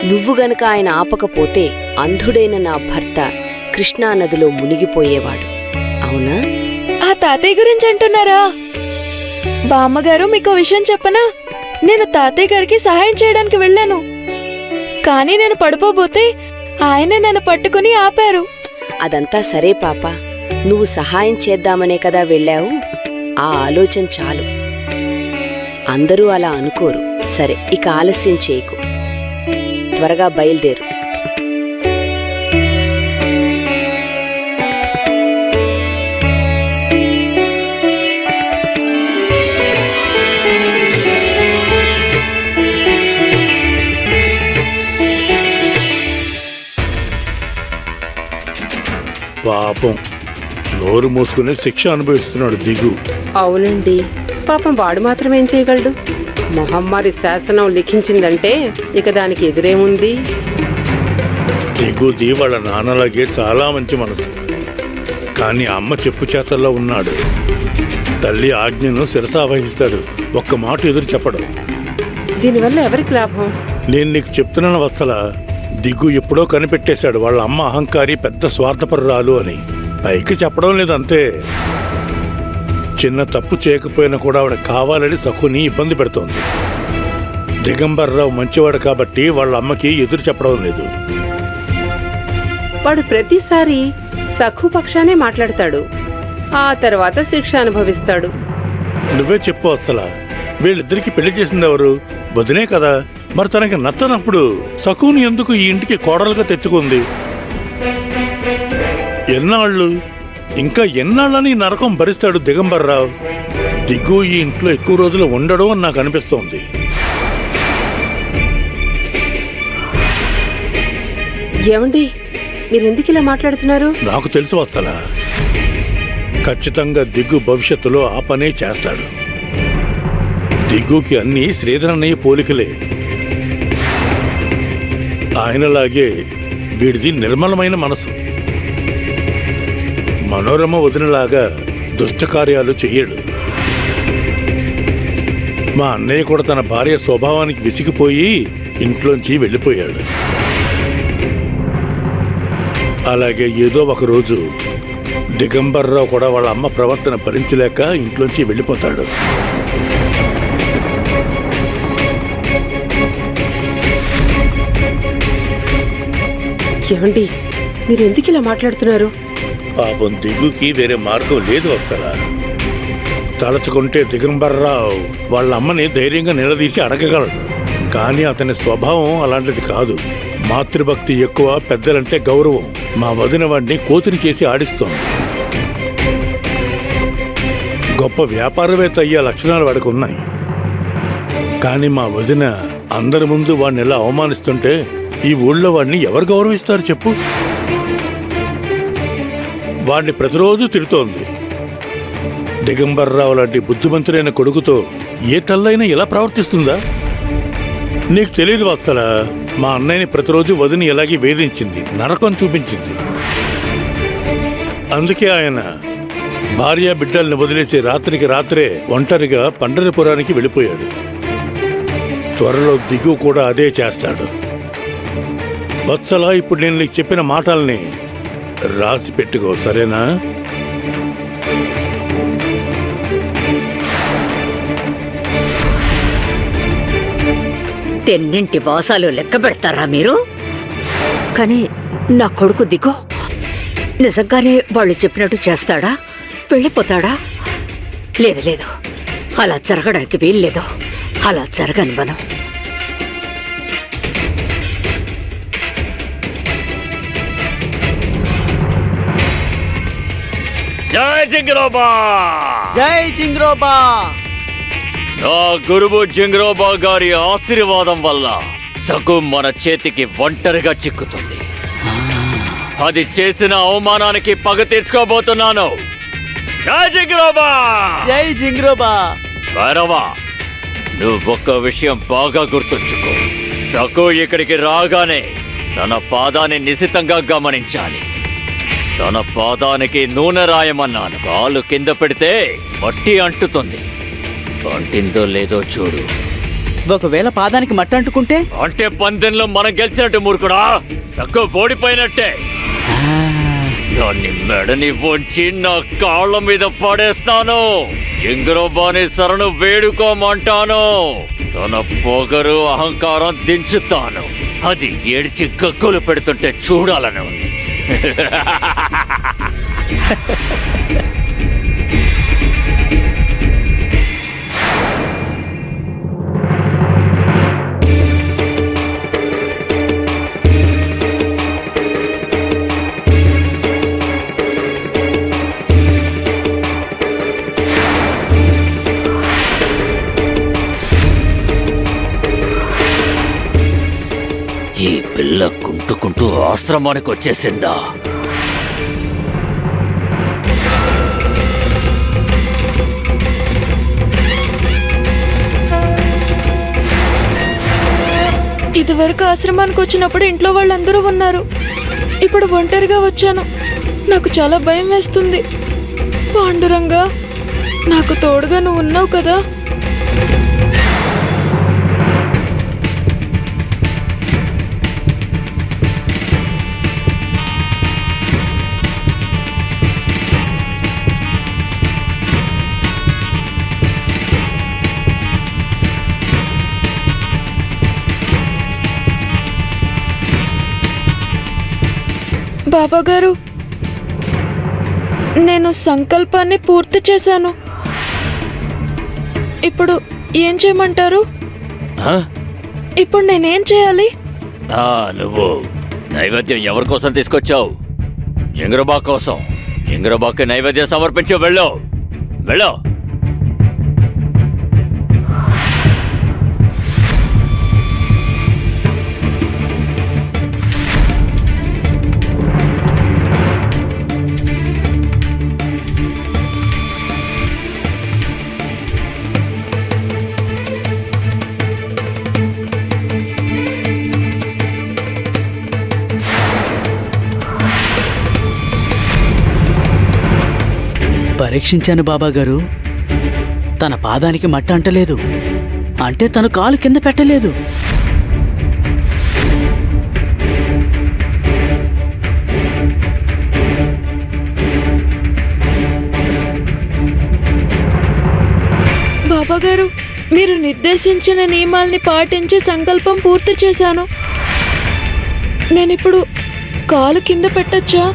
నువ్వు గనక ఆయన ఆపకపోతే అంధుడైన నా భర్త కృష్ణానదిలో మునిగిపోయేవాడు. అవునా? ఆ తాతయ్య గురించి అంటున్నారా? బామ్మగారు మీకు విషయం చెప్పనా? నేను తాతయ్య గారికి సహాయం చేయడానికి వెళ్ళాను, కానీ నేను పడిపోబోతే ఆయన నన్ను పట్టుకుని ఆపారు. అదంతా సరే పాప, నువ్వు సహాయం చేద్దామనే కదా వెళ్ళావు. ఆ ఆలోచన చాలు. అందరూ అలా అనుకోరు. సరే, ఇక ఆలస్యం చేయకు, త్వరగా బయలుదేరు. పాపం, నోరు మూసుకునే శిక్ష అనుభవిస్తున్నాడు దిగు. అవునండి, పాపం వాడు మాత్రం ఏం చేయగలడు? మొహమ్మారి శాసనం లిఖించిందంటే ఇక దానికి ఎదురేముంది? దిగుది వాళ్ళ నాన్నలాగే చాలా మంచి మనసు, కానీ అమ్మ చెప్పు చేతల్లో ఉన్నాడు. తల్లి ఆజ్ఞను శిరసావహిస్తాడు, ఒక్క మాట ఎదురు చెప్పడం. దీనివల్ల ఎవరికి లాభం? నేను నీకు చెప్తున్నాను వత్సల, దిగ్గు ఎప్పుడో కనిపెట్టేశాడు వాళ్ళ అమ్మ అహంకారి, పెద్ద స్వార్థపరురాలు అని. పైకి చెప్పడం లేదంతే. చిన్న తప్పు చేయకపోయినా కూడా ఆవిడ కావాలని సఖుని ఇబ్బంది పెడుతోంది. దిగంబర్రావు మంచివాడు కాబట్టి వాళ్ళ అమ్మకి ఎదురు చెప్పడం లేదు. వాడు ప్రతిసారి సఖు పక్షానే మాట్లాడతాడు, ఆ తర్వాత శిక్ష అనుభవిస్తాడు. నువ్వే చెప్పు వత్సల, వీళ్ళిద్దరికి పెళ్లి చేసింది ఎవరు? వదినే కదా. మరి తనకి నచ్చనప్పుడు సఖుని ఎందుకు ఈ ఇంటికి కోడలుగా తెచ్చుకుంది? ఎన్నాళ్ళు, ఇంకా ఎన్నాళ్ళని నరకం భరిస్తాడు దిగంబర్రావు? దిగ్గు ఈ ఇంట్లో ఎక్కువ రోజులు ఉండడం అని నాకు అనిపిస్తోంది. ఏమండి, మీరెందుకు ఇలా మాట్లాడుతున్నారు? నాకు తెలుసు వత్సల, ఖచ్చితంగా దిగ్గు భవిష్యత్తులో ఆ పనే చేస్తాడు. దిగ్గుకి అన్నీ శ్రీధరన్నయ్య పోలికలే. ఆయనలాగే వీడిది నిర్మలమైన మనసు. మనోరమ వదినలాగా దుష్టకార్యాలు చెయ్యడు. మా అన్నయ్య కూడా తన భార్య స్వభావానికి విసిగిపోయి ఇంట్లోంచి వెళ్ళిపోయాడు. అలాగే ఏదో ఒకరోజు దిగంబర్రావు కూడా వాళ్ళ అమ్మ ప్రవర్తన భరించలేక ఇంట్లోంచి వెళ్ళిపోతాడు. ఏమండి, మీరెందుకు ఇలా మాట్లాడుతున్నారు? పాపం దిగుకి వేరే మార్గం లేదు అసలు. తలచుకుంటే దిగంబర్రావు వాళ్ళ అమ్మని ధైర్యంగా నిలదీసి అడగగలడు, కానీ అతని స్వభావం అలాంటిది కాదు. మాతృభక్తి ఎక్కువ, పెద్దలంటే గౌరవం. మా వదిన వాడిని కోతిని చేసి ఆడిస్తోంది. గొప్ప వ్యాపారవేత్త అయ్యే లక్షణాలు వాడికి ఉన్నాయి, కానీ మా వదిన అందరి ముందు వాడిని ఎలా అవమానిస్తుంటే ఈ ఊళ్ళో వాడిని ఎవరు గౌరవిస్తారు చెప్పు? వాడిని ప్రతిరోజు తిడుతోంది. దిగంబర్రావు లాంటి బుద్ధిమంతులైన కొడుకుతో ఏ తల్లైనా ఇలా ప్రవర్తిస్తుందా? నీకు తెలియదు వత్సల, మా అన్నయ్యని ప్రతిరోజు వదిని ఎలాగే వేధించింది, నరకం చూపించింది. అందుకే ఆయన భార్య బిడ్డల్ని వదిలేసి రాత్రికి రాత్రే ఒంటరిగా పండరిపురానికి వెళ్ళిపోయాడు. త్వరలో దిగు కూడా అదే చేస్తాడు. వత్సల, ఇప్పుడు నేను నీకు చెప్పిన మాటల్ని రాసి పెట్టుకో, సరేనా? తెన్నింటి వాసాలు లెక్క పెడతారా మీరు? కానీ నా కొడుకు దిగో నిజంగానే వాళ్ళు చెప్పినట్టు చేస్తాడా? వెళ్ళిపోతాడా? లేదు లేదు, అలా జరగడానికి వీల్లేదు. అలా జరగని మనం. జై జింగ్రోబా! జై జింగ్రోబా! నా గురువు జింగ్రోబా గారి ఆశీర్వాదం వల్ల సగు మన చేతికి ఒంటరిగా చిక్కుతుంది. అది చేసిన అవమానానికి పగ తీర్చుకోబోతున్నాను. జై జింగ్రోబా! జై జింగ్రోబా! భైరవా, నువ్వొక్క విషయం బాగా గుర్తుంచుకో. సగు ఇక్కడికి రాగానే తన పాదాన్ని నిశితంగా గమనించాలి. తన పాదానికి నూనె రాయమన్నాను. కాలు కింద పెడితే మట్టి అంటుతుంది. అంటిందో లేదో చూడు. ఒకవేళ పాదానికి మట్టి అంటుకుంటే అంటే పందెంలో మనం గెలిచినట్టు మూర్ఖుడా, తక్కువ ఓడిపోయినట్టే. దాన్ని మెడని వంచి నా కాళ్ళ మీద పడేస్తాను. జింగ్రోబాని శరణు వేడుకోమంటాను. తన పొగరు అహంకారం దించుతాను. అది ఏడ్చి గక్కులు పెడుతుంటే చూడాలని ఉంది. ఈ పిల్ల కుంటుకుంటూ ఆశ్రమానికి వచ్చేసిందా? ఇదివరకు ఆశ్రమానికి వచ్చినప్పుడు ఇంట్లో వాళ్ళందరూ ఉన్నారు. ఇప్పుడు ఒంటరిగా వచ్చాను. నాకు చాలా భయం వేస్తుంది. పాండురంగా, నాకు తోడుగా నువ్వు ఉన్నావు కదా. బాబాగారు, నేను సంకల్పాన్ని పూర్తి చేశాను. ఇప్పుడు ఏం చేయమంటారు? ఆ? ఇప్పుడు నేనేం చేయాలి? నువ్వు నైవేద్యం ఎవరి కోసం తీసుకొచ్చావు? జింగ్రోబా కోసం. జింగ్రోబాకి నైవేద్యం సమర్పించి వెళ్ళు. వెళ్ళు. పరీక్షించాను బాబాగారు. తన పాదానికి మట్టి అంటలేదు, అంటే తను కాలు కింద పెట్టలేదు. బాబాగారు, మీరు నిర్దేశించిన నియమాల్ని పాటించి సంకల్పం పూర్తి చేశాను. నేనిప్పుడు కాలు కింద పెట్టచ్చా?